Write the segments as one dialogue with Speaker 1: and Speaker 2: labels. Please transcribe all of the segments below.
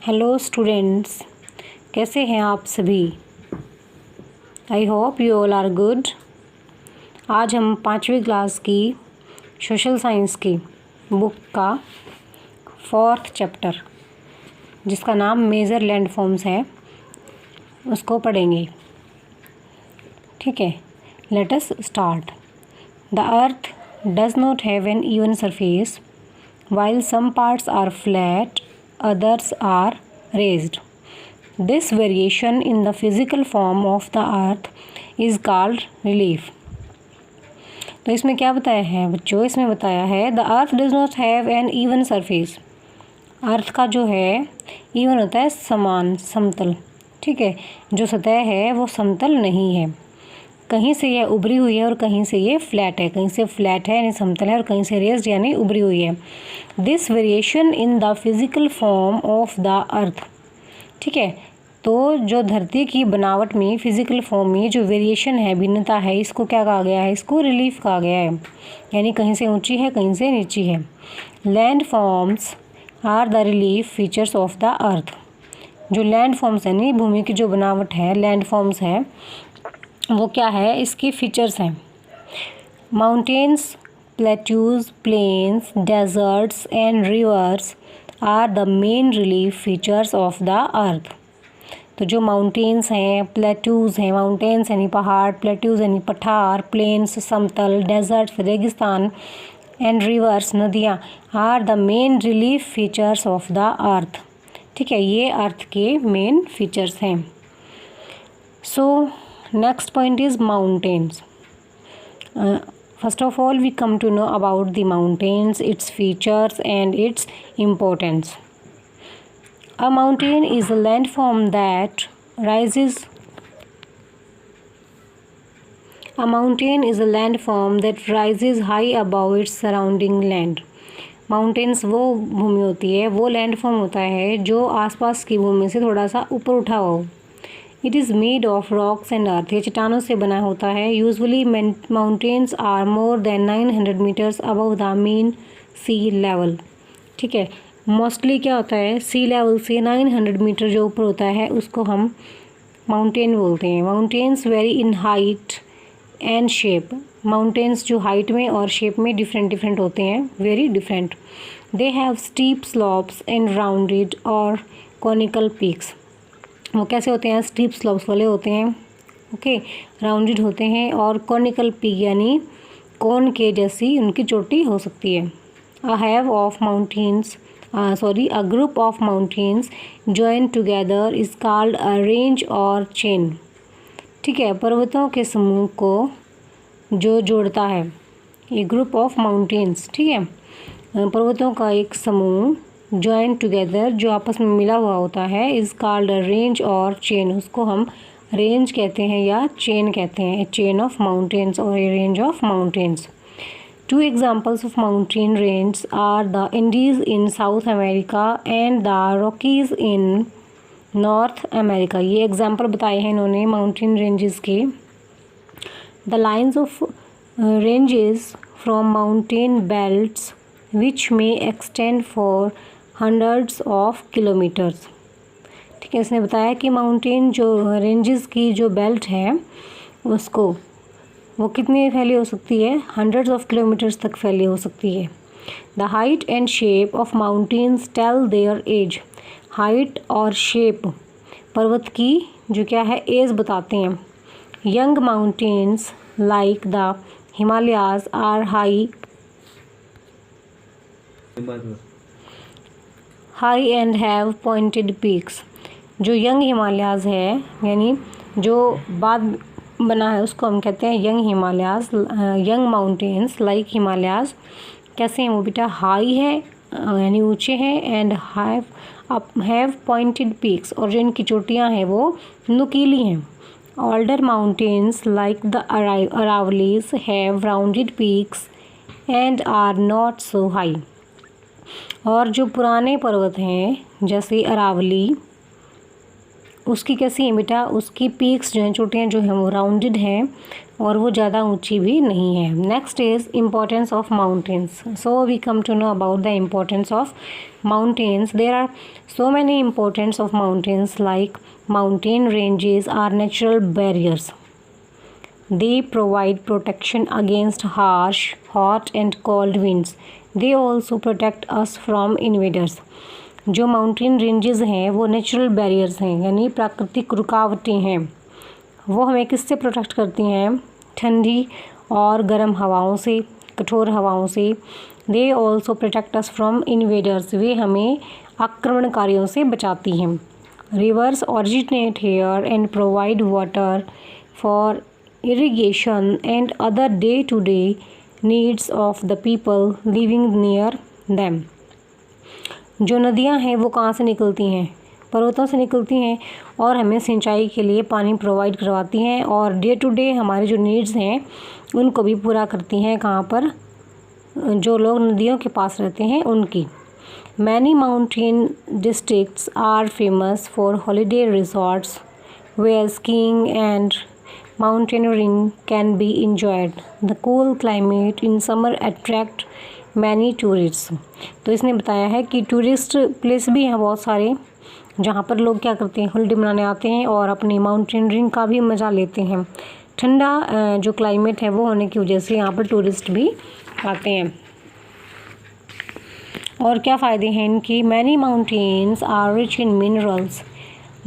Speaker 1: Hello students, कैसे हैं आप सभी। I hope you all are good. आज हम 5वीं क्लास की सोशल साइंस की बुक का 4th चैप्टर, जिसका नाम मेजर लैंडफॉर्म्स है, उसको पढ़ेंगे। ठीक है, let us start. The earth does not have an even surface, while some parts are flat, others are raised. This variation in the physical form of the earth is called relief. तो इसमें क्या बताया है बच्चों? इसमें बताया है the earth does not have an even surface. Earth का जो है इवन होता है समान, समतल। ठीक है, जो सतह है वो समतल नहीं है। कहीं से यह उभरी हुई है और कहीं से ये फ्लैट है। कहीं से फ्लैट है यानी समतल है और कहीं से रेज्ड यानी उभरी हुई है। This variation in the physical form of the earth. ठीक है, तो जो धरती की बनावट में फिजिकल फॉर्म में जो वेरिएशन है, भिन्नता है, इसको क्या कहा गया है? इसको रिलीफ कहा गया है। यानी कहीं से ऊंची है, कहीं से नीची है। Land forms are the relief features of the earth. जो लैंड फॉर्म्स है, नहीं भूमि की जो बनावट है, लैंड फॉर्म्स है, वो क्या है? इसके फीचर्स हैं। Mountains, plateaus, plains, deserts and rivers are the main relief features of the earth. तो जो माउंटेन्स हैं, प्लेट्यूज हैं, माउंटेन्स यानी पहाड़, प्लेट्यूज यानी पठार, प्लेन्स समतल, डेजर्ट्स रेगिस्तान, एंड रिवर्स नदियाँ are the main relief features of the earth. ठीक है, ये अर्थ के मेन फीचर्स हैं। So next point is mountains. First of all, we come to know about the mountains, its features and its importance. A mountain is a landform that rises. A mountain is a landform that rises high above its surrounding land. Mountains वो भूमि होती है, वो landform होता है जो आसपास की भूमि से थोड़ा सा ऊपर उठा हो। It is made of rocks and earth. ये चट्टानों से बना होता है। Usually mountains are more than 900 metres above the mean sea level. ठीक है, मोस्टली क्या होता है? सी लेवल से 900 मीटर जो ऊपर होता है उसको हम माउंटेन बोलते हैं। Mountains very in height and shape. Mountains जो हाइट में और शेप में डिफरेंट होते हैं, very different. They have steep slopes and rounded और कॉनिकल पीक्स। वो कैसे होते हैं? स्टीप स्लोप्स वाले होते हैं, ओके, राउंडेड होते हैं और कॉनिकल पीक यानी कोन के जैसी उनकी चोटी हो सकती है। A group of mountains join together is called a range और चेन। ठीक है, पर्वतों के समूह को जो जोड़ता है, ये ग्रुप ऑफ माउंटेन्स। ठीक है, पर्वतों का एक समूह जॉइन टुगेदर जो आपस में मिला हुआ होता है, इज़ कॉल्ड अ रेंज और चेन। उसको हम रेंज कहते हैं या चेन कहते हैं। ए चेन ऑफ माउंटेन्स और a range of mountains. 2 examples of mountain range are the Andes in South America and the Rockies in North America. ये एग्जाम्पल बताए हैं इन्होंने माउंटेन रेंजेस के। The lines of ranges from mountain belts which may extend for hundreds of kilometres. ठीक है, इसने बताया कि माउंटेन जो रेंजेस की जो बेल्ट है उसको वो कितनी फैली हो सकती है? हंड्रेड्स ऑफ किलोमीटर्स तक फैली हो सकती है। The height and shape of mountains tell their age. हाइट और शेप पर्वत की जो क्या है, एज बताते हैं। Young mountains like the Himalayas are high and have pointed peaks. जो यंग हिमालयाज है यानी जो बाद बना है उसको हम कहते हैं young Himalayas. Young mountains like Himalayas कैसे हैं वो बेटा? हाई है यानी ऊंचे हैं, एंड हैव पॉइंटेड पीक्स, और जो इनकी चोटियां हैं वो नुकीली हैं। Older mountains like the Aravallis have rounded peaks and are not so high. और जो पुराने पर्वत हैं जैसे अरावली उसकी कैसी है बेटा, उसकी पीक्स जो हैं, चोटियाँ जो हैं वो राउंडेड हैं और वो ज़्यादा ऊंची भी नहीं है। Next is importance of mountains. So we come to know about the importance of mountains. There are so many importance of mountains, like mountain ranges are natural barriers. They provide protection against harsh, hot and cold winds. They also protect us from invaders. जो mountain ranges हैं वो natural barriers हैं, यानी प्राकृतिक रुकावटें हैं। वो हमें किससे प्रोटेक्ट करती हैं? ठंडी और गर्म हवाओं से, कठोर हवाओं से। They also protect us from invaders. वे हमें आक्रमणकारियों से बचाती हैं। Rivers originate here and provide water for irrigation and other day to day needs of the people living near them. जो नदियां हैं वो कहाँ से निकलती हैं? पर्वतों से निकलती हैं और हमें सिंचाई के लिए पानी प्रोवाइड करवाती हैं और डे टू डे हमारे जो नीड्स हैं उनको भी पूरा करती हैं। कहाँ पर? जो लोग नदियों के पास रहते हैं उनकी। Many mountain districts are famous for holiday resorts where skiing and mountaineering can be enjoyed. The cool climate in summer attract many tourist. तो इसने बताया है कि टूरिस्ट प्लेस भी हैं बहुत सारे जहाँ पर लोग क्या करते हैं, हॉलीडे मनाने आते हैं और अपनी माउंटेनियरिंग का भी मज़ा लेते हैं। ठंडा जो क्लाइमेट है वो होने की वजह से यहाँ पर टूरिस्ट भी आते हैं। और क्या फ़ायदे हैं इनकी? Many mountains are rich in minerals.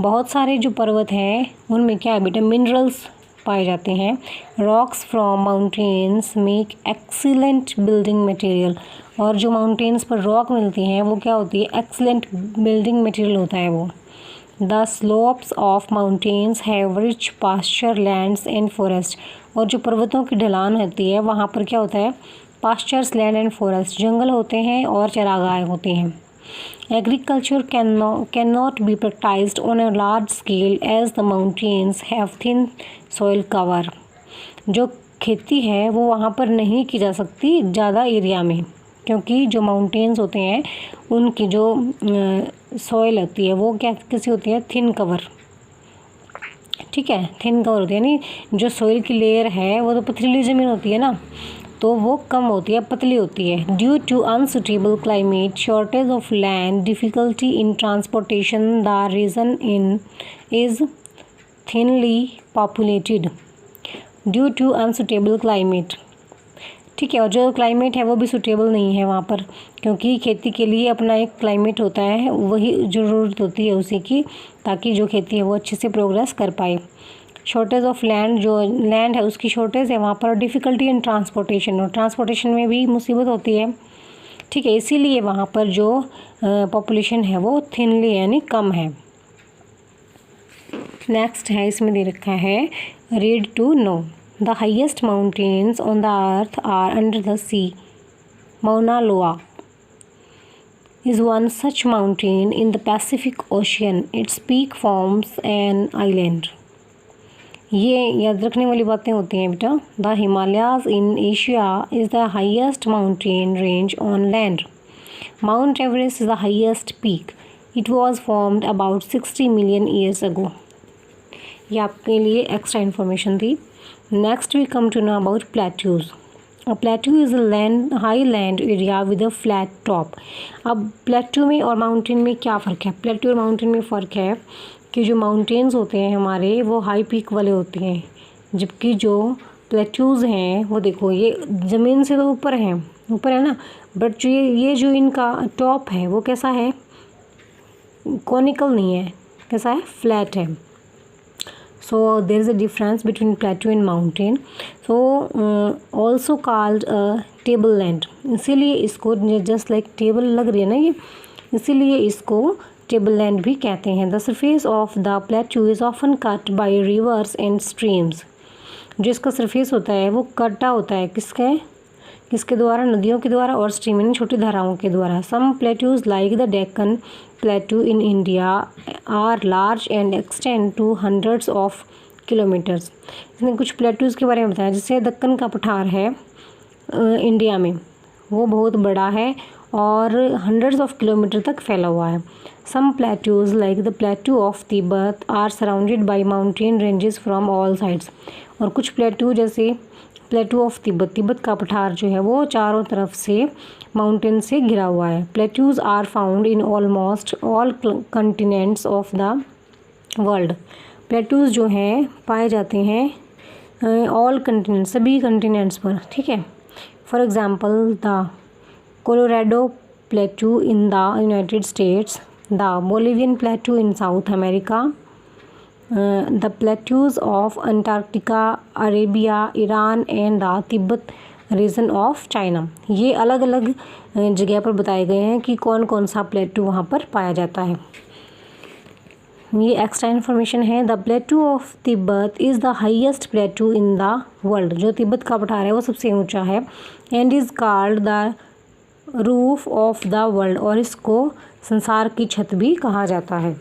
Speaker 1: बहुत सारे जो पर्वत हैं उनमें क्या है बेटा? मिनरल्स पाए जाते हैं। Rocks from mountains make excellent building material. और जो माउंटेन्स पर रॉक मिलती हैं वो क्या होती है? एक्सीलेंट बिल्डिंग मटेरियल होता है वो। The slopes of mountains have rich pasture lands and forest. और जो पर्वतों की ढलान होती है वहाँ पर क्या होता है? पास्चर्स, लैंड एंड फॉरेस्ट, जंगल होते हैं और चरागाह होते हैं। Agriculture can not be practised on a large scale as the mountains have thin soil cover. जो खेती है वो वहाँ पर नहीं की जा सकती ज़्यादा एरिया में, क्योंकि जो माउंटेन्स होते हैं उनकी जो सॉइल होती है वो क्या कैसी होती है? Thin cover. ठीक है, थिन कवर होती है, यानी जो सॉइल की लेयर है वो तो पथरीली ज़मीन होती है ना, तो वो कम होती है, पतली होती है। Due to unsuitable climate, shortage of land, difficulty in transportation, the region in is thinly populated due to unsuitable climate. ठीक है, और जो क्लाइमेट है वो भी सूटेबल नहीं है वहाँ पर, क्योंकि खेती के लिए अपना एक क्लाइमेट होता है, वही ज़रूरत होती है उसी की, ताकि जो खेती है वो अच्छे से प्रोग्रेस कर पाए। शॉर्टेज ऑफ लैंड, जो लैंड है उसकी शॉर्टेज है वहाँ पर। डिफ़िकल्टी इन ट्रांसपोर्टेशन, और ट्रांसपोर्टेशन में भी मुसीबत होती है। ठीक है, इसीलिए वहाँ पर जो पॉपुलेशन है वो थिनली यानी कम है। नेक्स्ट है, इसमें दे रखा है read to know. The highest mountains on the earth are under the sea. Mauna Loa is one such mountain in the Pacific Ocean. Its peak forms an island. ये याद रखने वाली बातें होती हैं बेटा। The Himalayas in Asia is the highest mountain range on land. Mount Everest is the highest peak. It was formed about 60 million years ago. ये आपके लिए एक्स्ट्रा इन्फॉर्मेशन थी। Next we come to know about plateaus. A plateau is a high land area with a flat top. अब plateau में और mountain में क्या फ़र्क है? प्लेट्यू और माउंटेन में फ़र्क है कि जो माउंटेन्स होते हैं हमारे वो हाई पीक वाले होते हैं, जबकि जो प्लेट्यूज़ हैं वो देखो ये ज़मीन से तो ऊपर है ना, बट जो ये जो इनका टॉप है वो कैसा है? कॉनिकल नहीं है, कैसा है? फ्लैट है। So there is a difference between plateau and mountain. So also called tableland. इसीलिए इसको just like table लग रही है ना ये, इसीलिए इसको tableland भी कहते हैं। The surface of the plateau is often cut by rivers and streams. जो इसका surface होता है वो कटा होता है किसके द्वारा? नदियों के द्वारा और स्ट्रीम यानी छोटी धाराओं के द्वारा। Some plateaus like the Deccan Plateau in India are large and extend to hundreds of kilometers. इसने कुछ प्लेट्यूज़ के बारे में बताया, जैसे दक्कन का पठार है इंडिया में, वो बहुत बड़ा है और हंड्रेड्स ऑफ किलोमीटर तक फैला हुआ है। Some plateaus like the plateau of Tibet are surrounded by mountain ranges from all sides. और कुछ प्लेटू जैसे प्लेटू ऑफ तिब्बत, तिब्बत का पठार जो है वो चारों तरफ से माउंटेन से घिरा हुआ है. Plateaus are found in almost all continents of the world. Plateaus जो हैं पाए जाते हैं ऑल कंटिनेंट्स, सभी कंटिनेंट्स पर. ठीक है. For example the Colorado plateau in the United States, the Bolivian plateau in South America, the plateaus of Antarctica, Arabia, Iran and the Tibet region of China. ये अलग अलग जगह पर बताए गए हैं कि कौन कौन सा प्लेटू वहाँ पर पाया जाता है. ये एक्स्ट्रा इन्फॉर्मेशन है. The प्लेटू of Tibet is the highest प्लेटू in the world. जो तिब्बत का पठार है वो सबसे ऊंचा है. And is called the roof of the world. और इसको संसार की छत भी कहा जाता है.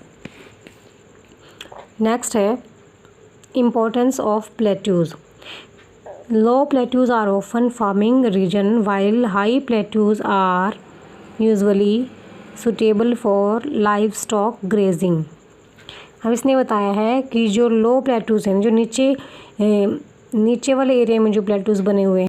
Speaker 1: नेक्स्ट है importance of plateaus. Low plateaus are often farming region while high plateaus are usually suitable for livestock grazing. अब इसने बताया है कि जो लो प्लेटूज हैं, जो नीचे वाले एरिया में जो प्लेटूज बने हुए हैं